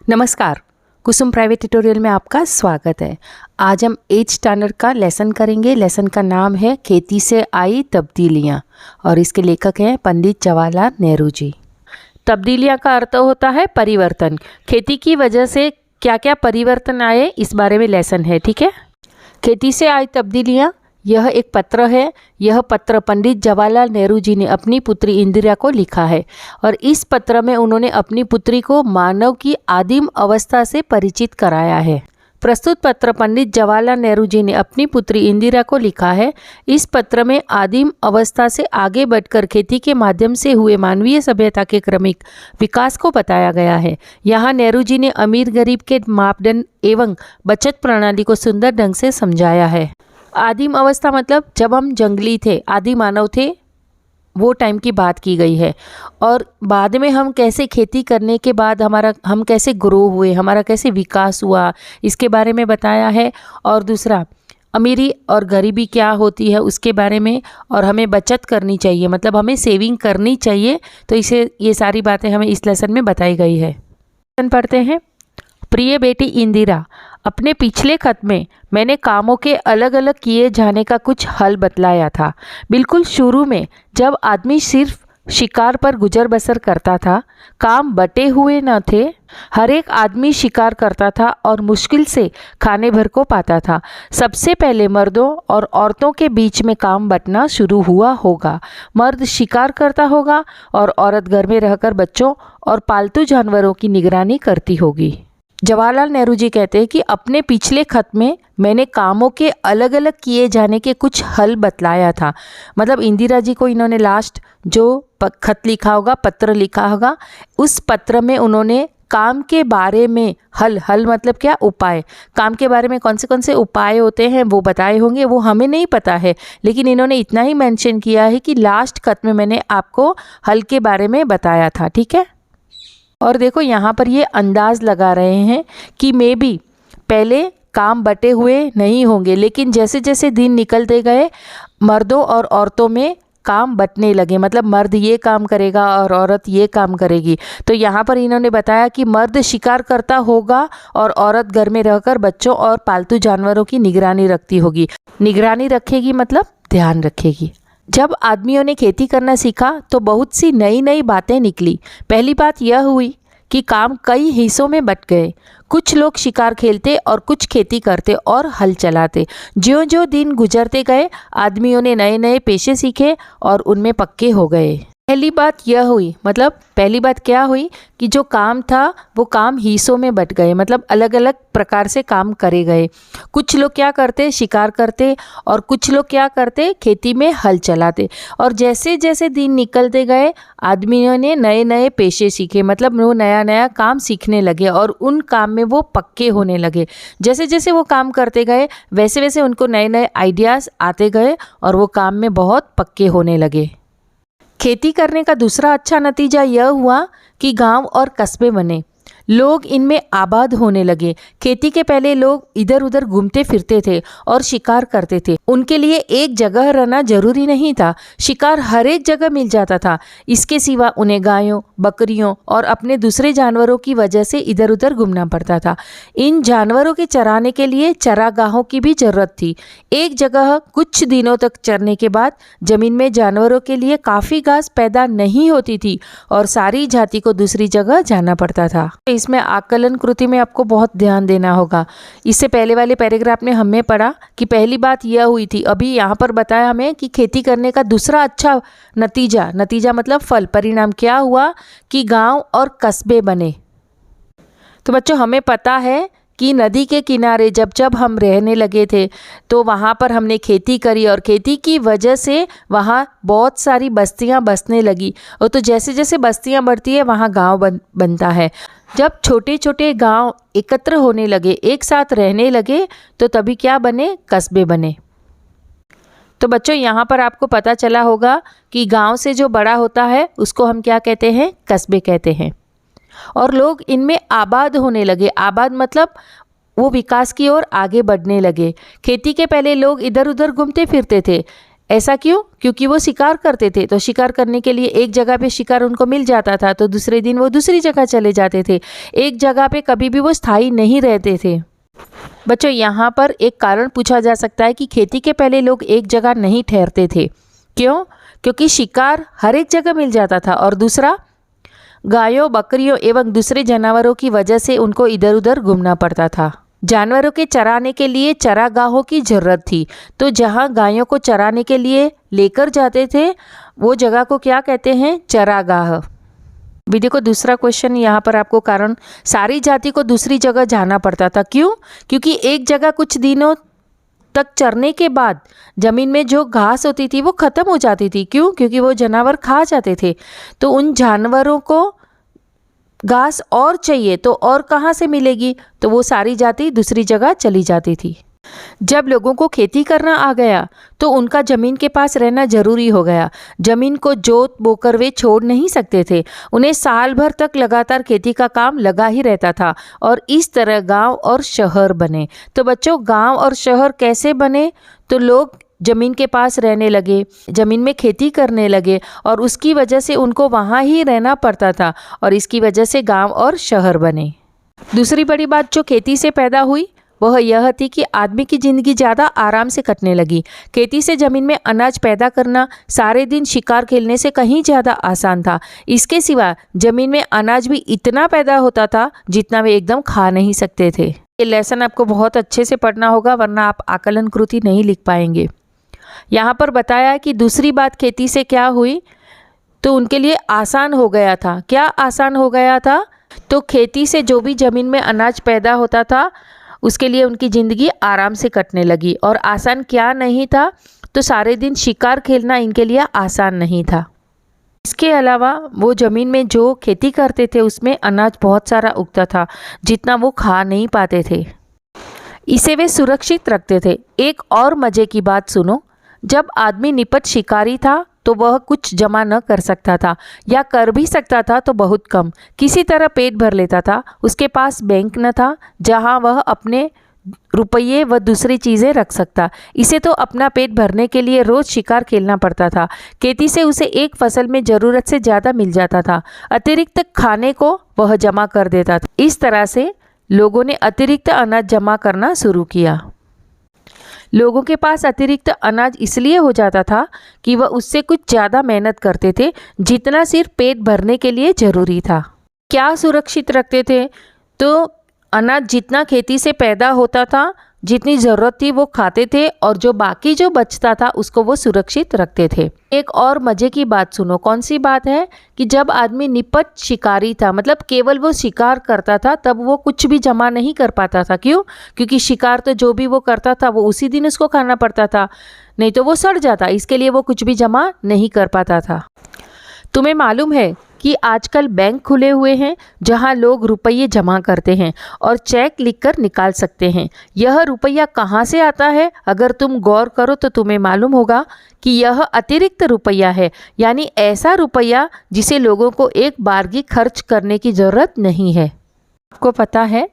नमस्कार, कुसुम private tutorial में आपका स्वागत है। आज हम 8th स्टैंडर्ड का लेसन करेंगे। लेसन का नाम है खेती से आई तब्दीलियाँ और इसके लेखक हैं पंडित जवाहरलाल नेहरू जी। तब्दीलियाँ का अर्थ होता है परिवर्तन। खेती की वजह से क्या क्या परिवर्तन आए इस बारे में लेसन है, ठीक है। खेती से आई तब्दीलियाँ, यह एक पत्र है। यह पत्र पंडित जवाहरलाल नेहरू जी ने अपनी पुत्री इंदिरा को लिखा है और इस पत्र में उन्होंने अपनी पुत्री को मानव की आदिम अवस्था से परिचित कराया है। प्रस्तुत पत्र पंडित जवाहरलाल नेहरू जी ने अपनी पुत्री इंदिरा को लिखा है। इस पत्र में आदिम अवस्था से आगे बढ़कर खेती के माध्यम से हुए मानवीय सभ्यता के क्रमिक विकास को बताया गया है। यहाँ नेहरू जी ने अमीर गरीब के मापदंड एवं बचत प्रणाली को सुंदर ढंग से समझाया है। आदिम अवस्था मतलब जब हम जंगली थे, आदि मानव थे, वो टाइम की बात की गई है। और बाद में हम कैसे खेती करने के बाद हम कैसे ग्रो हुए, हमारा कैसे विकास हुआ, इसके बारे में बताया है। और दूसरा, अमीरी और गरीबी क्या होती है उसके बारे में, और हमें बचत करनी चाहिए, मतलब हमें सेविंग करनी चाहिए। तो ये सारी बातें हमें इस लेसन में बताई गई है। पढ़ते हैं। प्रिय बेटी इंदिरा, अपने पिछले खत में मैंने कामों के अलग अलग किए जाने का कुछ हल बतलाया था। बिल्कुल शुरू में जब आदमी सिर्फ शिकार पर गुजर बसर करता था, काम बटे हुए न थे, हर एक आदमी शिकार करता था और मुश्किल से खाने भर को पाता था। सबसे पहले मर्दों और औरतों के बीच में काम बंटना शुरू हुआ होगा। मर्द शिकार करता होगा और औरत घर में रहकर बच्चों और पालतू जानवरों की निगरानी करती होगी। जवाहरलाल नेहरू जी कहते हैं कि अपने पिछले खत में मैंने कामों के अलग अलग किए जाने के कुछ हल बतलाया था। मतलब इंदिरा जी को इन्होंने लास्ट जो खत लिखा होगा, पत्र लिखा होगा, उस पत्र में उन्होंने काम के बारे में हल मतलब क्या, उपाय, काम के बारे में कौन से उपाय होते हैं वो बताए होंगे। वो हमें नहीं पता है, लेकिन इन्होंने इतना ही मेंशन किया है कि लास्ट खत में मैंने आपको हल के बारे में बताया था, ठीक है। और देखो यहाँ पर ये अंदाज़ लगा रहे हैं कि मे बी पहले काम बटे हुए नहीं होंगे, लेकिन जैसे जैसे दिन निकलते गए मर्दों और औरतों में काम बंटने लगे। मतलब मर्द ये काम करेगा और औरत ये काम करेगी। तो यहाँ पर इन्होंने बताया कि मर्द शिकार करता होगा और औरत घर में रहकर बच्चों और पालतू जानवरों की निगरानी रखती होगी। निगरानी रखेगी मतलब ध्यान रखेगी। जब आदमियों ने खेती करना सीखा तो बहुत सी नई नई बातें निकली। पहली बात यह हुई कि काम कई हिस्सों में बंट गए। कुछ लोग शिकार खेलते और कुछ खेती करते और हल चलाते। ज्यों ज्यों दिन गुजरते गए आदमियों ने नए नए पेशे सीखे और उनमें पक्के हो गए। पहली बात यह हुई, मतलब पहली बात क्या हुई कि जो काम था वो काम हिस्सों में बंट गए, मतलब अलग अलग प्रकार से काम करे गए। कुछ लोग क्या करते, शिकार करते, और कुछ लोग क्या करते, खेती में हल चलाते। और जैसे जैसे दिन निकलते गए आदमियों ने नए नए पेशे सीखे, मतलब वो नया नया काम सीखने लगे और उन काम में वो पक्के होने लगे। जैसे जैसे वो काम करते गए वैसे वैसे उनको नए नए आइडियाज़ आते गए और वो काम में बहुत पक्के होने लगे। खेती करने का दूसरा अच्छा नतीजा यह हुआ कि गांव और कस्बे बने। लोग इनमें आबाद होने लगे। खेती के पहले लोग इधर उधर घूमते फिरते थे और शिकार करते थे। उनके लिए एक जगह रहना जरूरी नहीं था, शिकार हर एक जगह मिल जाता था। इसके सिवा उन्हें गायों, बकरियों और अपने दूसरे जानवरों की वजह से इधर उधर घूमना पड़ता था। इन जानवरों के चराने के लिए चरागाहों की भी जरूरत थी। एक जगह कुछ दिनों तक चरने के बाद जमीन में जानवरों के लिए काफ़ी घास पैदा नहीं होती थी और सारी जाति को दूसरी जगह जाना पड़ता था। इसमें आकलन कृति में आपको बहुत ध्यान देना होगा। इससे पहले वाले पैराग्राफ में हमने पढ़ा कि पहली बात यह हुई थी। अभी यहाँ पर बताया हमें कि खेती करने का दूसरा अच्छा नतीजा मतलब फल, परिणाम क्या हुआ कि गांव और कस्बे बने। तो बच्चों हमें पता है कि नदी के किनारे जब हम रहने लगे थे तो वहाँ पर हमने खेती करी और खेती की वजह से वहाँ बहुत सारी बस्तियाँ बसने लगी। और तो जैसे जैसे बस्तियाँ बढ़ती है वहाँ गांव बनता है। जब छोटे छोटे गांव एकत्र होने लगे, एक साथ रहने लगे, तो तभी क्या बने, कस्बे बने। तो बच्चों यहाँ पर आपको पता चला होगा कि गांव से जो बड़ा होता है उसको हम क्या कहते हैं, कस्बे कहते हैं। और लोग इनमें आबाद होने लगे। आबाद मतलब वो विकास की ओर आगे बढ़ने लगे। खेती के पहले लोग इधर उधर घूमते फिरते थे। ऐसा क्यों? क्योंकि वो शिकार करते थे, तो शिकार करने के लिए एक जगह पे शिकार उनको मिल जाता था तो दूसरे दिन वो दूसरी जगह चले जाते थे। एक जगह पे कभी भी वो स्थायी नहीं रहते थे। बच्चों, यहाँ पर एक कारण पूछा जा सकता है कि खेती के पहले लोग एक जगह नहीं ठहरते थे। क्यों? क्योंकि शिकार हर एक जगह मिल जाता था, और दूसरा, गायों, बकरियों एवं दूसरे जानवरों की वजह से उनको इधर उधर घूमना पड़ता था। जानवरों के चराने के लिए चरागाहों की ज़रूरत थी, तो जहाँ गायों को चराने के लिए लेकर जाते थे वो जगह को क्या कहते हैं? चरागाह। वीडियो को दूसरा क्वेश्चन यहाँ पर आपको कारण, सारी जाति को दूसरी जगह जाना पड़ता था। क्यों? क्योंकि एक जगह कुछ दिनों तक चरने के बाद ज़मीन में जो घास होती थी वो ख़त्म हो जाती थी। क्यों? क्योंकि वो जानवर खा जाते थे, तो उन जानवरों को घास और चाहिए, तो और कहाँ से मिलेगी? तो वो सारी जाति दूसरी जगह चली जाती थी। जब लोगों को खेती करना आ गया तो उनका ज़मीन के पास रहना ज़रूरी हो गया। ज़मीन को जोत बोकर वे छोड़ नहीं सकते थे। उन्हें साल भर तक लगातार खेती का काम लगा ही रहता था, और इस तरह गांव और शहर बने। तो बच्चों, गांव और शहर कैसे बने? तो लोग ज़मीन के पास रहने लगे, ज़मीन में खेती करने लगे, और उसकी वजह से उनको वहाँ ही रहना पड़ता था, और इसकी वजह से गाँव और शहर बने। दूसरी बड़ी बात जो खेती से पैदा हुई वह यह थी कि आदमी की ज़िंदगी ज़्यादा आराम से कटने लगी। खेती से ज़मीन में अनाज पैदा करना सारे दिन शिकार खेलने से कहीं ज़्यादा आसान था। इसके सिवा ज़मीन में अनाज भी इतना पैदा होता था जितना वे एकदम खा नहीं सकते थे। ये लेसन आपको बहुत अच्छे से पढ़ना होगा, वरना आप आकलन कृति नहीं लिख पाएंगे। यहाँ पर बताया कि दूसरी बात खेती से क्या हुई, तो उनके लिए आसान हो गया था। क्या आसान हो गया था? तो खेती से जो भी ज़मीन में अनाज पैदा होता था उसके लिए उनकी ज़िंदगी आराम से कटने लगी। और आसान क्या नहीं था? तो सारे दिन शिकार खेलना इनके लिए आसान नहीं था। इसके अलावा वो ज़मीन में जो खेती करते थे उसमें अनाज बहुत सारा उगता था जितना वो खा नहीं पाते थे। इसे वे सुरक्षित रखते थे। एक और मज़े की बात सुनो, जब आदमी निपट शिकारी था तो वह कुछ जमा न कर सकता था, या कर भी सकता था तो बहुत कम, किसी तरह पेट भर लेता था। उसके पास बैंक न था जहां वह अपने रुपये व दूसरी चीज़ें रख सकता। इसे तो अपना पेट भरने के लिए रोज़ शिकार खेलना पड़ता था। खेती से उसे एक फसल में ज़रूरत से ज़्यादा मिल जाता था। अतिरिक्त खाने को वह जमा कर देता था। इस तरह से लोगों ने अतिरिक्त अनाज जमा करना शुरू किया। लोगों के पास अतिरिक्त अनाज इसलिए हो जाता था कि वह उससे कुछ ज़्यादा मेहनत करते थे जितना सिर्फ पेट भरने के लिए ज़रूरी था। क्या सुरक्षित रखते थे? तो अनाज जितना खेती से पैदा होता था, जितनी ज़रूरत थी वो खाते थे, और जो बाकी जो बचता था उसको वो सुरक्षित रखते थे। एक और मज़े की बात सुनो। कौन सी बात है? कि जब आदमी निपट शिकारी था, मतलब केवल वो शिकार करता था, तब वो कुछ भी जमा नहीं कर पाता था। क्यों? क्योंकि शिकार तो जो भी वो करता था वो उसी दिन उसको खाना पड़ता था, नहीं तो वो सड़ जाता। इसके लिए वो कुछ भी जमा नहीं कर पाता था। तुम्हें मालूम है कि आजकल बैंक खुले हुए हैं जहां लोग रुपये जमा करते हैं और चेक लिखकर निकाल सकते हैं। यह रुपया कहां से आता है? अगर तुम गौर करो तो तुम्हें मालूम होगा कि यह अतिरिक्त रुपया है, यानी ऐसा रुपया जिसे लोगों को एक बारगी खर्च करने की ज़रूरत नहीं है। आपको पता है,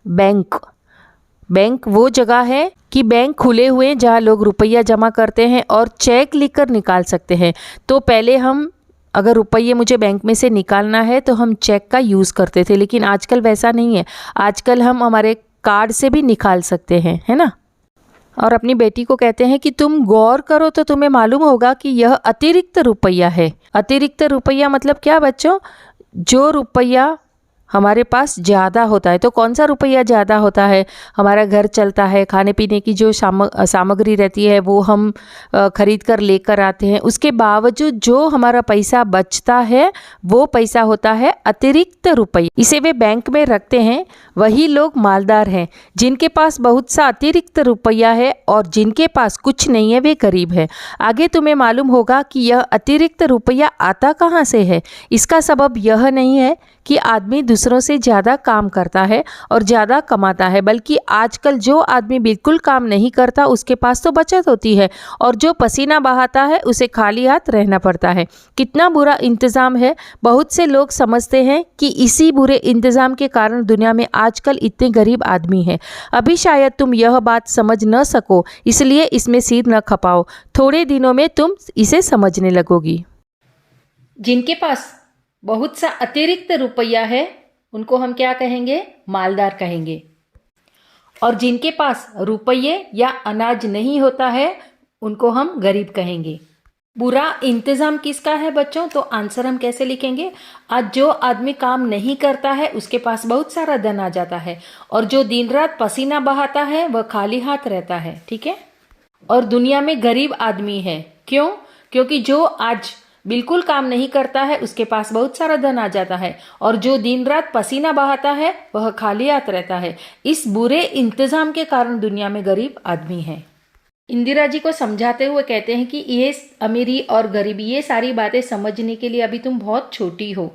बैंक वो जगह है कि बैंक खुले हुए हैं जहाँ लोग रुपया जमा करते हैं और चेक लिखकर निकाल सकते हैं। तो पहले हम अगर रुपये मुझे बैंक में से निकालना है तो हम चेक का यूज़ करते थे, लेकिन आजकल वैसा नहीं है। आजकल हम हमारे कार्ड से भी निकाल सकते हैं, है ना। और अपनी बेटी को कहते हैं कि तुम गौर करो तो तुम्हें मालूम होगा कि यह अतिरिक्त रुपया है। अतिरिक्त रुपया मतलब क्या बच्चों? जो रुपया हमारे पास ज़्यादा होता है। तो कौन सा रुपया ज़्यादा होता है? हमारा घर चलता है, खाने पीने की जो सामग्री रहती है वो हम खरीद कर लेकर आते हैं, उसके बावजूद जो हमारा पैसा बचता है वो पैसा होता है अतिरिक्त रुपया। इसे वे बैंक में रखते हैं। वही लोग मालदार हैं। जिनके पास बहुत सा अतिरिक्त रुपया है और जिनके पास कुछ नहीं है वे गरीब है। आगे तुम्हें मालूम होगा कि यह अतिरिक्त रुपया आता कहाँ से है। इसका सबब यह नहीं है कि आदमी दूसरों से ज़्यादा काम करता है और ज़्यादा कमाता है, बल्कि आजकल जो आदमी बिल्कुल काम नहीं करता उसके पास तो बचत होती है और जो पसीना बहाता है उसे खाली हाथ रहना पड़ता है। कितना बुरा इंतज़ाम है। बहुत से लोग समझते हैं कि इसी बुरे इंतज़ाम के कारण दुनिया में आजकल इतने गरीब आदमी हैं। अभी शायद तुम यह बात समझ न सको, इसलिए इसमें सिर न खपाओ। थोड़े दिनों में तुम इसे समझने लगोगी। जिनके पास बहुत सा अतिरिक्त रुपया है उनको हम क्या कहेंगे? मालदार कहेंगे। और जिनके पास रुपये या अनाज नहीं होता है उनको हम गरीब कहेंगे। बुरा इंतज़ाम किसका है बच्चों? तो आंसर हम कैसे लिखेंगे? आज जो आदमी काम नहीं करता है उसके पास बहुत सारा धन आ जाता है और जो दिन रात पसीना बहाता है वह खाली हाथ रहता है। ठीक है। और दुनिया में गरीब आदमी है। क्यों? क्योंकि जो आज बिल्कुल काम नहीं करता है उसके पास बहुत सारा धन आ जाता है और जो दिन रात पसीना बहाता है वह खाली हाथ रहता है। इस बुरे इंतज़ाम के कारण दुनिया में गरीब आदमी है। इंदिरा जी को समझाते हुए कहते हैं कि ये अमीरी और गरीबी, ये सारी बातें समझने के लिए अभी तुम बहुत छोटी हो,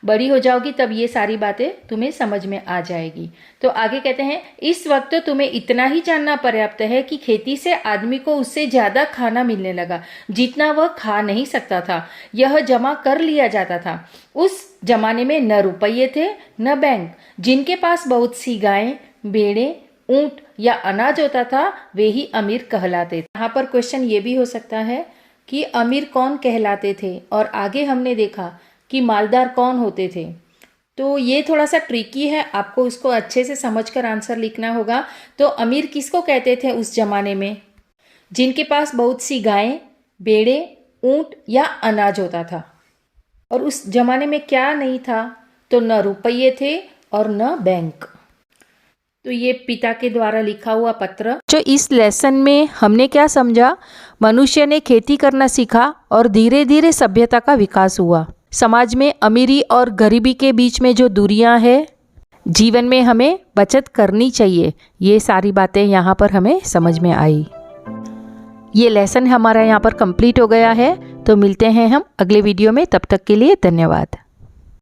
बड़ी हो जाओगी तब ये सारी बातें तुम्हें समझ में आ जाएगी। तो आगे कहते हैं, इस वक्त तो तुम्हें इतना ही जानना पर्याप्त है कि खेती से आदमी को उससे ज़्यादा खाना मिलने लगा जितना वह खा नहीं सकता था। यह जमा कर लिया जाता था। उस जमाने में न रुपये थे न बैंक। जिनके पास बहुत सी गायें, भेड़ें, ऊंट या अनाज होता था वे ही अमीर कहलाते थे। यहाँ पर क्वेश्चन ये भी हो सकता है कि अमीर कौन कहलाते थे और आगे हमने देखा कि मालदार कौन होते थे। तो ये थोड़ा सा ट्रिकी है, आपको उसको अच्छे से समझकर आंसर लिखना होगा। तो अमीर किसको कहते थे उस जमाने में? जिनके पास बहुत सी गायें, भेड़ें, ऊंट या अनाज होता था। और उस जमाने में क्या नहीं था? तो न रुपये थे और न बैंक। तो ये पिता के द्वारा लिखा हुआ पत्र। जो इस लेसन में हमने क्या समझा? मनुष्य ने खेती करना सीखा और धीरे धीरे सभ्यता का विकास हुआ। समाज में अमीरी और गरीबी के बीच में जो दूरियां हैं, जीवन में हमें बचत करनी चाहिए। ये सारी बातें यहाँ पर हमें समझ में आई। ये लेसन हमारा यहाँ पर कंप्लीट हो गया है। तो मिलते हैं हम अगले वीडियो में, तब तक के लिए धन्यवाद।